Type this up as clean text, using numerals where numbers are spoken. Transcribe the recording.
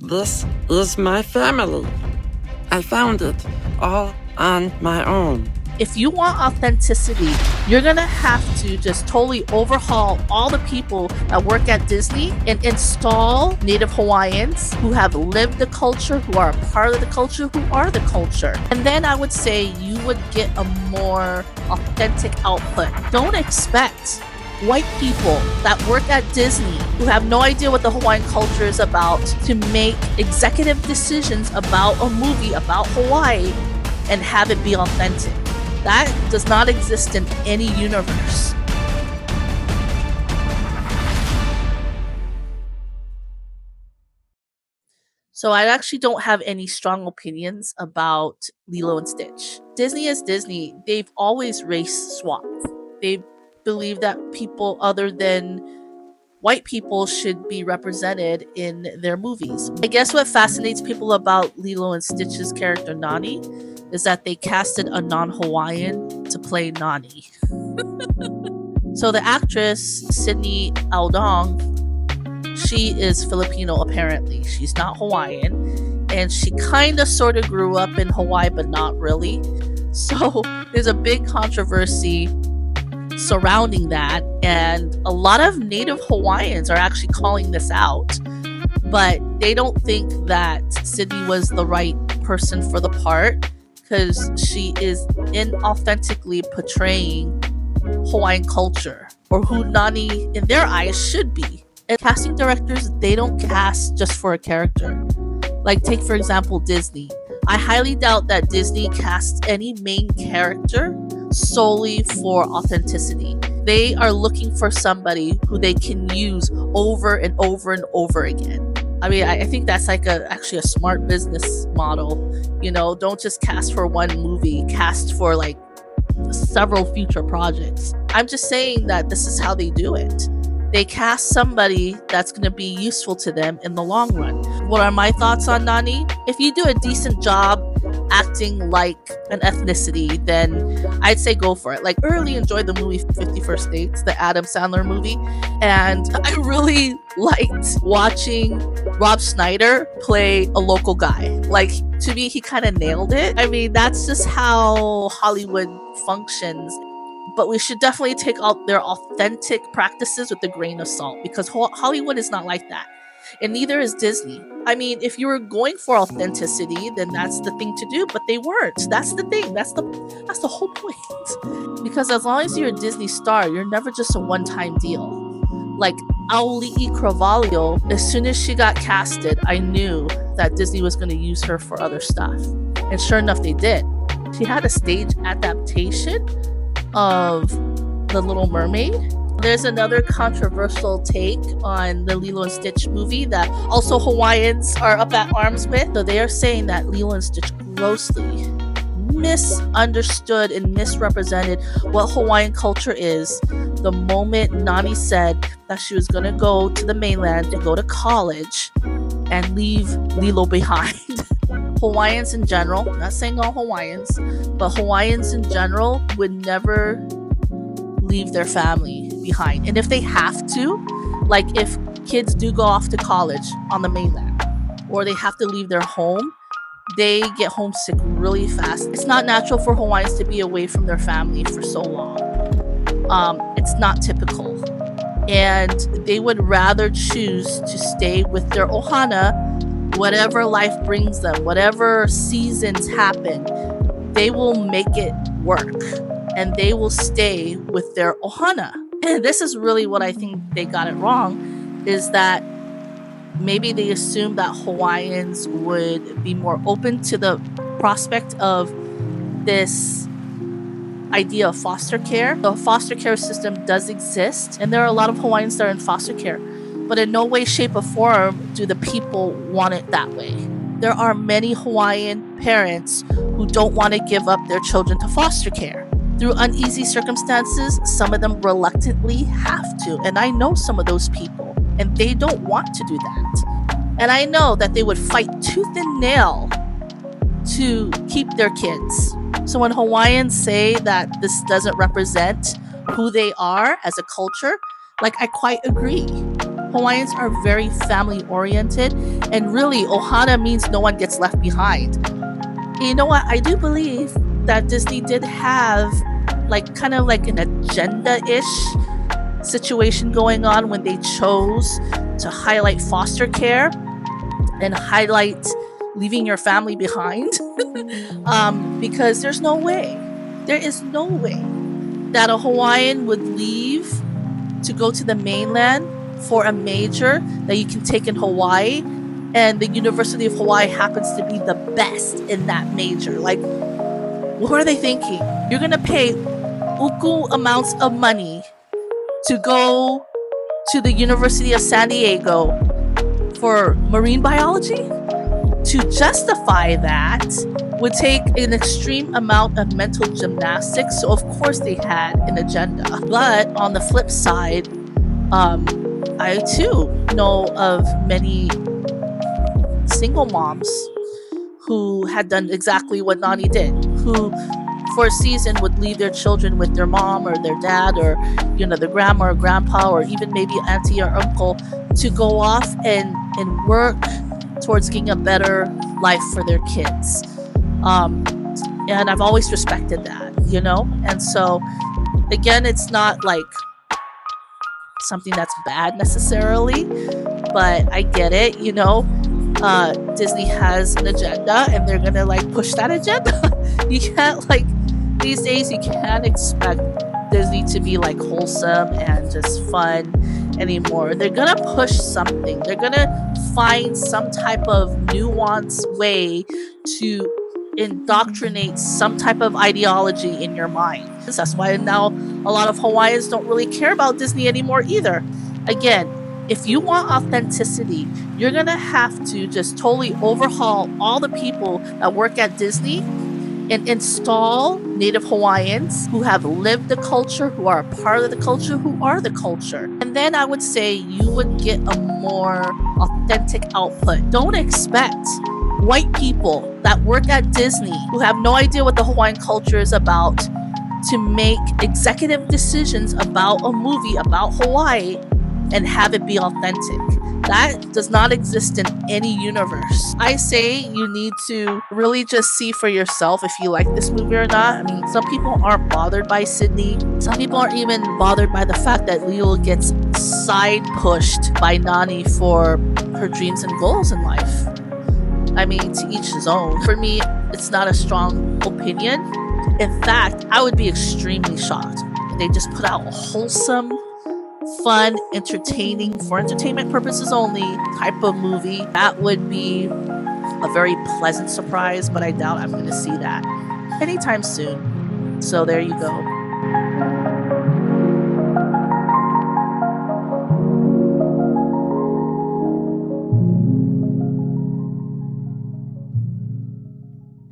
This is my family. I found it all on my own. If you want authenticity, you're gonna have to just totally overhaul all the people that work at Disney and install Native Hawaiians who have lived the culture, who are a part of the culture, who are the culture. And then I would say you would get a more authentic output. Don't expect white people that work at Disney who have no idea what the Hawaiian culture is about to make executive decisions about a movie about Hawaii and have it be authentic. That does not exist in any universe. So I actually don't have any strong opinions about Lilo and Stitch. Disney is Disney. They've always race swapped. They believe that people other than white people should be represented in their movies. I guess what fascinates people about Lilo and Stitch's character Nani is that they casted a non-Hawaiian to play Nani. So the actress, Sydney Aldong, she is Filipino apparently. She's not Hawaiian. And she kind of sort of grew up in Hawaii, but not really. So there's a big controversy surrounding that. And a lot of Native Hawaiians are actually calling this out. But they don't think that Sydney was the right person for the part, because she is inauthentically portraying Hawaiian culture, or who Nani in their eyes should be. And casting directors, they don't cast just for a character. Like take for example Disney. I highly doubt that Disney casts any main character solely for authenticity. They are looking for somebody who they can use over and over and over again. I mean, I think that's like actually a smart business model. You know, don't just cast for one movie, cast for like several future projects. I'm just saying that this is how they do it. They cast somebody that's going to be useful to them in the long run. What are my thoughts on Nani? If you do a decent job acting like an ethnicity, then I'd say go for it. Like, I really enjoyed the movie 50 First Dates, the Adam Sandler movie. And I really liked watching Rob Schneider play a local guy. Like, to me, he kind of nailed it. I mean, that's just how Hollywood functions. But we should definitely take out their authentic practices with a grain of salt, because Hollywood is not like that. And neither is Disney. I mean, if you were going for authenticity, then that's the thing to do, but they weren't. That's the thing. That's the whole point. Because as long as you're a Disney star, you're never just a one-time deal. Like Auli'i Cravalho, as soon as she got casted, I knew that Disney was going to use her for other stuff. And sure enough, they did. She had a stage adaptation of The Little Mermaid. There's another controversial take on the Lilo and Stitch movie that also Hawaiians are up at arms with. So they are saying that Lilo and Stitch grossly misunderstood and misrepresented what Hawaiian culture is the moment Nani said that she was going to go to the mainland to go to college and leave Lilo behind. Hawaiians in general, not saying all Hawaiians, but Hawaiians in general would never leave their family behind. And if they have to, like if kids do go off to college on the mainland, or they have to leave their home, they get homesick really fast. It's not natural for Hawaiians to be away from their family for so long. It's not typical. And they would rather choose to stay with their ohana, whatever life brings them, whatever seasons happen, they will make it work. And they will stay with their ohana. And this is really what I think they got it wrong, is that maybe they assumed that Hawaiians would be more open to the prospect of this idea of foster care. The foster care system does exist, and there are a lot of Hawaiians that are in foster care. But in no way, shape, or form do the people want it that way. There are many Hawaiian parents who don't want to give up their children to foster care. Through uneasy circumstances, some of them reluctantly have to. And I know some of those people, and they don't want to do that. And I know that they would fight tooth and nail to keep their kids. So when Hawaiians say that this doesn't represent who they are as a culture, like I quite agree. Hawaiians are very family oriented, and really, Ohana means no one gets left behind. You know what? I do believe that Disney did have kind of like an agenda-ish situation going on when they chose to highlight foster care and highlight leaving your family behind. Because there is no way that a Hawaiian would leave to go to the mainland for a major that you can take in Hawaii, and the University of Hawaii happens to be the best in that major. Like, what are they thinking? You're gonna pay uku amounts of money to go to the University of San Diego for marine biology? To justify that would take an extreme amount of mental gymnastics. So of course they had an agenda. But on the flip side, I too know of many single moms who had done exactly what Nani did, who for a season would leave their children with their mom or their dad, or their grandma or grandpa, or even maybe auntie or uncle, to go off and work towards getting a better life for their kids. And I've always respected that, and so again, it's not like something that's bad necessarily, but I get it. Disney has an agenda, and they're gonna push that agenda. You can't these days you can't expect Disney to be wholesome and just fun anymore. They're gonna push something. They're gonna find some type of nuanced way to indoctrinate some type of ideology in your mind. That's why now a lot of Hawaiians don't really care about Disney anymore either. Again, if you want authenticity, you're gonna have to just totally overhaul all the people that work at Disney and install Native Hawaiians who have lived the culture, who are a part of the culture, who are the culture. And then I would say you would get a more authentic output. Don't expect white people that work at Disney who have no idea what the Hawaiian culture is about to make executive decisions about a movie about Hawaii and have it be authentic. That does not exist in any universe. I say you need to really just see for yourself if you like this movie or not. I mean, some people aren't bothered by Sydney. Some people aren't even bothered by the fact that Lilo gets side pushed by Nani for her dreams and goals in life. I mean, to each his own. For me, it's not a strong opinion. In fact, I would be extremely shocked if they just put out a wholesome, fun, entertaining, for entertainment purposes only type of movie. That would be a very pleasant surprise, but I doubt I'm going to see that anytime soon. So there you go.